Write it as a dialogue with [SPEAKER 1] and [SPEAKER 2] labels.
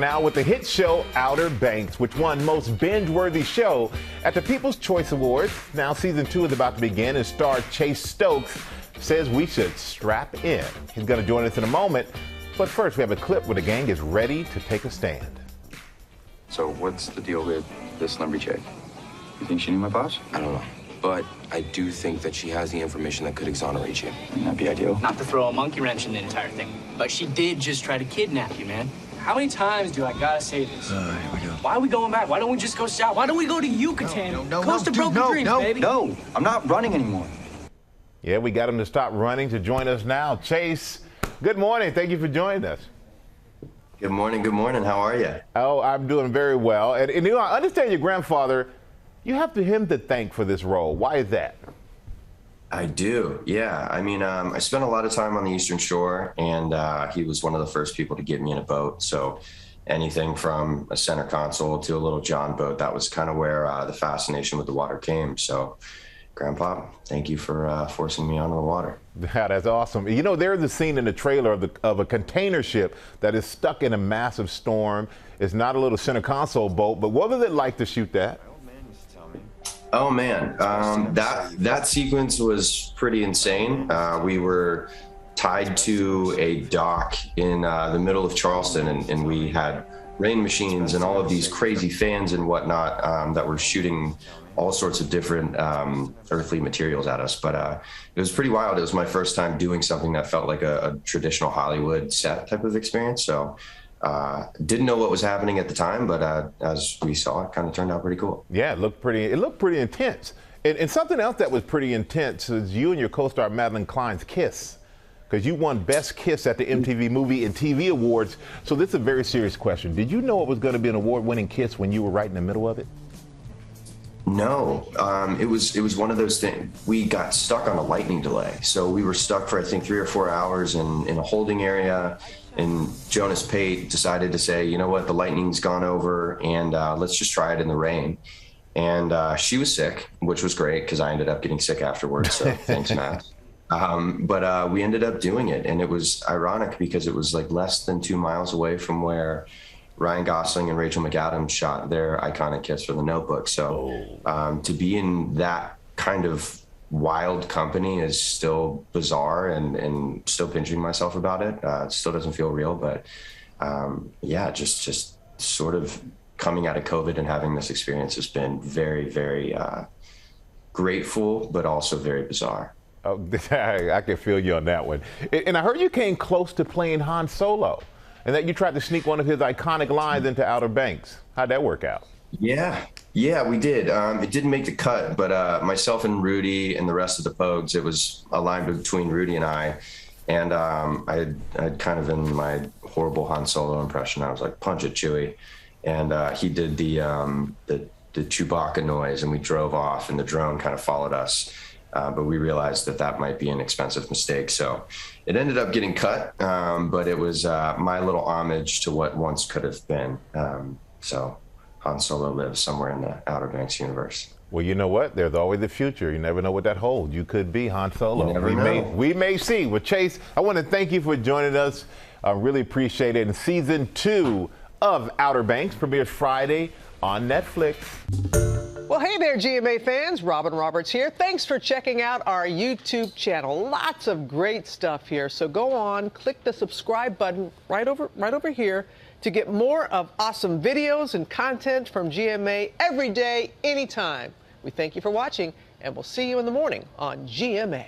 [SPEAKER 1] Now with the hit show Outer Banks, which won Most Binge-Worthy Show at the People's Choice Awards. Now season 2 is about to begin, and star Chase Stokes says we should strap in. He's going to join us in a moment, but first we have a clip where the gang is ready to take a stand.
[SPEAKER 2] So what's the deal with this celebrity chick? You think she knew my boss?
[SPEAKER 3] I don't know, but I do think that she has the information that could exonerate you.
[SPEAKER 2] That'd be ideal.
[SPEAKER 4] Not to throw a monkey wrench in the entire thing, but she did just try to kidnap you, man. How many times do I gotta say this?
[SPEAKER 2] Here we go.
[SPEAKER 4] Why are we going back? Why don't we just go south? Why don't we go to Yucatan? Coast of Broken Dreams, baby.
[SPEAKER 2] No, I'm not running anymore.
[SPEAKER 1] Yeah, we got him to stop running to join us now. Chase, good morning. Thank you for joining us.
[SPEAKER 5] Good morning. Good morning. How are you?
[SPEAKER 1] Oh, I'm doing very well. And you know, I understand your grandfather, you have him to thank for this role. Why is that?
[SPEAKER 5] I do. Yeah. I mean, I spent a lot of time on the Eastern Shore, and he was one of the first people to get me in a boat. So anything from a center console to a little John boat, that was kind of where the fascination with the water came. So, Grandpa, thank you for forcing me onto the water.
[SPEAKER 1] Yeah, that's awesome. You know, there's a scene in the trailer of a container ship that is stuck in a massive storm. It's not a little center console boat, but what was it like to shoot that?
[SPEAKER 5] Oh man, that sequence was pretty insane. We were tied to a dock in the middle of Charleston, and we had rain machines and all of these crazy fans and whatnot that were shooting all sorts of different earthly materials at us. But it was pretty wild. It was my first time doing something that felt like a traditional Hollywood set type of experience. So didn't know what was happening at the time, but as we saw, it kind of turned out pretty cool.
[SPEAKER 1] Yeah, it looked pretty intense. And something else that was pretty intense is you and your co-star Madeline Klein's kiss, because you won Best Kiss at the MTV Movie and TV Awards. So this is a very serious question. Did you know it was going to be an award-winning kiss when you were right in the middle of it?
[SPEAKER 5] No, it was one of those things. We got stuck on a lightning delay, so we were stuck for I think 3 or 4 hours in a holding area. And Jonas Pate decided to say, you know what, the lightning's gone over, and let's just try it in the rain. And she was sick, which was great because I ended up getting sick afterwards. So thanks, Matt. But we ended up doing it, and it was ironic because it was like less than 2 miles away from where Ryan Gosling and Rachel McAdams shot their iconic kiss for The Notebook. So to be in that kind of wild company is still bizarre, and still pinching myself about it. It still doesn't feel real, but yeah, just sort of coming out of COVID and having this experience has been very, very grateful, but also very bizarre.
[SPEAKER 1] Oh, I can feel you on that one. And I heard you came close to playing Han Solo, and that you tried to sneak one of his iconic lines into Outer Banks. How'd that work out? Yeah,
[SPEAKER 5] we did. It didn't make the cut, but myself and Rudy and the rest of the Pogues, it was a line between Rudy and I. And I'd kind of in my horrible Han Solo impression, I was like, punch it, Chewie. And he did the Chewbacca noise, and we drove off, and the drone kind of followed us. But we realized that might be an expensive mistake. So it ended up getting cut, but it was my little homage to what once could have been. So Han Solo lives somewhere in the Outer Banks universe.
[SPEAKER 1] Well, you know what? There's always the future. You never know what that holds. You could be Han Solo.
[SPEAKER 5] You never know.
[SPEAKER 1] We may see. Well, Chase, I want to thank you for joining us. I really appreciate it. And season 2 of Outer Banks premieres Friday on Netflix.
[SPEAKER 6] Well, hey there, GMA fans. Robin Roberts here. Thanks for checking out our YouTube channel. Lots of great stuff here. So go on, click the subscribe button right over here to get more of awesome videos and content from GMA every day, anytime. We thank you for watching, and we'll see you in the morning on GMA.